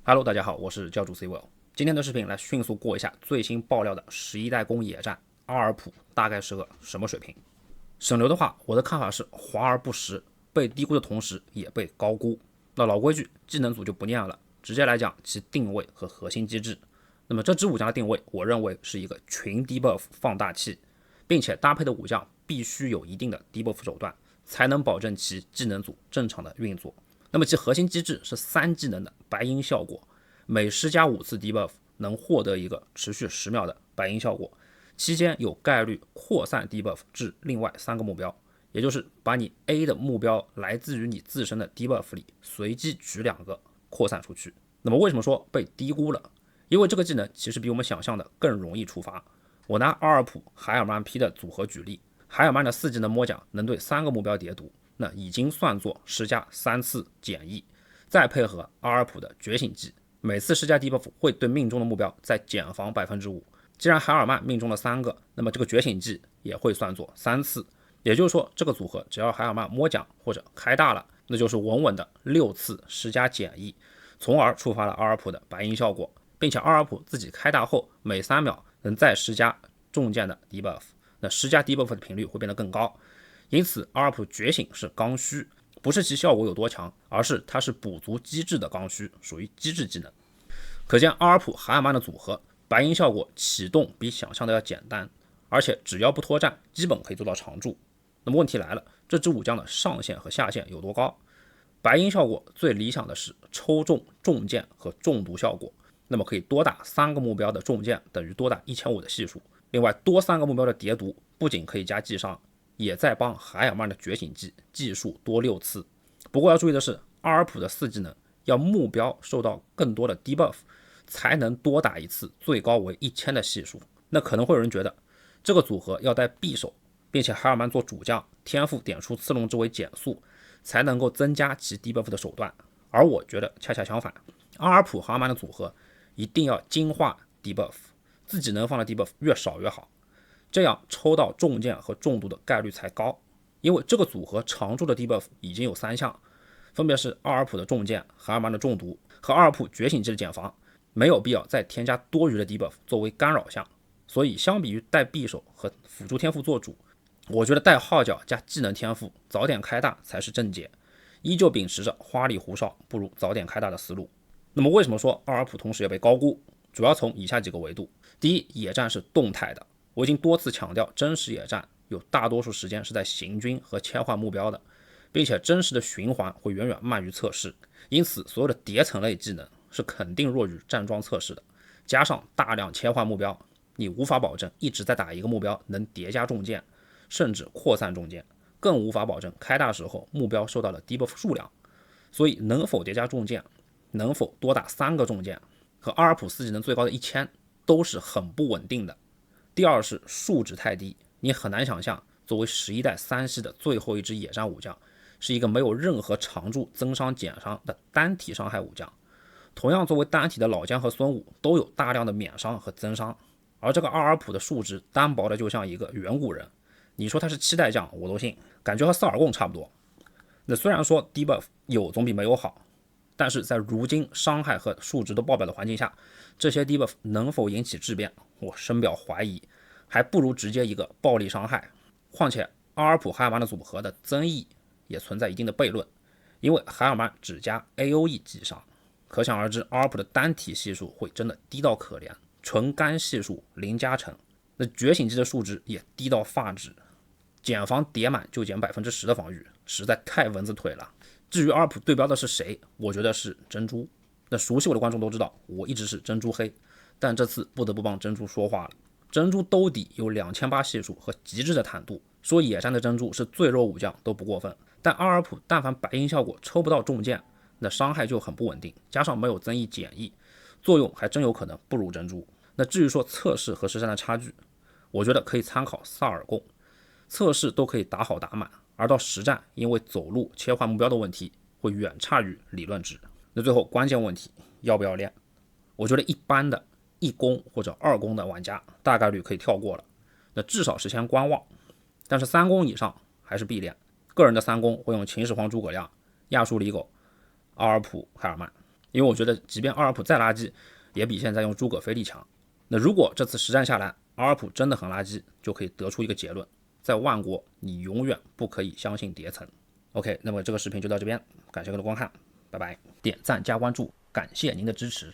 Hello，大家好，我是教主 CWell。今天的视频来迅速过一下最新爆料的11代工野战阿尔普大概是个什么水平。省流的话，我的看法是华而不实，被低估的同时也被高估。那老规矩，技能组就不念了，直接来讲其定位和核心机制。那么这支武将的定位，我认为是一个群 debuff 放大器，并且搭配的武将必须有一定的 debuff 手段，才能保证其技能组正常的运作。那么其核心机制是3技能的白银效果，每施加5次 debuff 能获得一个持续10秒的白银效果，期间有概率扩散 debuff 至另外3个目标，也就是把你 A 的目标来自于你自身的 debuff 里随机取2个扩散出去。那么为什么说被低估了？因为这个技能其实比我们想象的更容易触发。我拿阿尔普海尔曼 P 的组合举例，海尔曼的4技能摸奖能对3个目标叠毒，那已经算作施加3次减益，再配合阿尔普的觉醒技，每次施加 debuff 会对命中的目标再减防 5%。既然海尔曼命中了3个，那么这个觉醒技也会算作3次，也就是说这个组合只要海尔曼摸奖或者开大了，那就是稳稳的6次施加减益，从而触发了阿尔普的白银效果，并且阿尔普自己开大后每3秒能再施加重剑的 debuff， 那施加 debuff 的频率会变得更高。因此阿尔普觉醒是刚需，不是其效果有多强，而是它是补足机制的刚需，属于机制技能。可见阿尔普海尔曼的组合白银效果启动比想象的要简单，而且只要不脱战基本可以做到常驻。那么问题来了，这支武将的上限和下限有多高？白银效果最理想的是抽中重剑和中毒效果，那么可以多打3个目标的重剑等于多打1500的系数，另外多3个目标的叠毒不仅可以加技伤，也在帮海尔曼的觉醒技技术多6次。不过要注意的是，阿尔普的4技能要目标受到更多的 debuff 才能多打一次，最高为1000的系数。那可能会有人觉得这个组合要带匕首，并且海尔曼做主将，天赋点出刺龙之尾减速，才能够增加其 debuff 的手段。而我觉得恰恰相反，阿尔普海尔曼的组合一定要精化 debuff， 自己能放的 debuff 越少越好，这样抽到重剑和中毒的概率才高。因为这个组合常驻的 debuff 已经有3项，分别是阿尔普的重剑、海尔曼的中毒和阿尔普觉醒技的减防，没有必要再添加多余的 debuff 作为干扰项。所以相比于带匕首和辅助天赋做主，我觉得带号角加技能天赋早点开大才是正解，依旧秉持着花里胡哨不如早点开大的思路。那么为什么说阿尔普同时也被高估？主要从以下几个维度。第一，野战是动态的，我已经多次强调，真实野战有大多数时间是在行军和切换目标的，并且真实的循环会远远慢于测试，因此所有的叠层类技能是肯定弱于站桩测试的。加上大量切换目标，你无法保证一直在打一个目标能叠加重剑，甚至扩散重剑，更无法保证开大时候目标受到了 debuff 数量。所以能否叠加重剑，能否多打3个重剑，和阿尔普4技能最高的1000都是很不稳定的。第二是数值太低，你很难想象作为11代3系的最后一支野战武将，是一个没有任何常驻增伤减伤的单体伤害武将。同样作为单体的老姜和孙武都有大量的免伤和增伤，而这个阿尔普的数值单薄的就像一个远古人，你说他是7代将我都信，感觉和萨尔贡差不多。那虽然说 debuff 有总比没有好，但是在如今伤害和数值都爆表的环境下，这些 debuff 能否引起质变，我深表怀疑，还不如直接一个暴力伤害。况且阿尔普海尔曼的组合的增益也存在一定的悖论，因为海尔曼只加 AOE 击伤，可想而知阿尔普的单体系数会真的低到可怜，纯干系数0加成，那觉醒技的数值也低到发指，减防叠满就减 10% 的防御，实在太蚊子腿了。至于阿尔普对标的是谁，我觉得是珍珠。那熟悉我的观众都知道，我一直是珍珠黑，但这次不得不帮珍珠说话了。珍珠兜底有2800系数和极致的坦度，说野战的珍珠是最弱武将都不过分。但阿尔普但凡白银效果抽不到重剑，那伤害就很不稳定，加上没有增益减益，作用还真有可能不如珍珠。那至于说测试和实战的差距，我觉得可以参考萨尔贡，测试都可以打好打满，而到实战因为走路切换目标的问题会远差于理论值。那最后关键问题，要不要练？我觉得一般的1攻或者2攻的玩家大概率可以跳过了，那至少是先观望，但是3攻以上还是必练。个人的3攻会用秦始皇诸葛亮、亚述里狗、奥尔普海尔曼，因为我觉得即便奥尔普再垃圾，也比现在用诸葛飞利强。那如果这次实战下来，奥尔普真的很垃圾，就可以得出一个结论：在万国，你永远不可以相信叠层。OK， 那么这个视频就到这边，感谢各位的观看，拜拜。点赞加关注，感谢您的支持。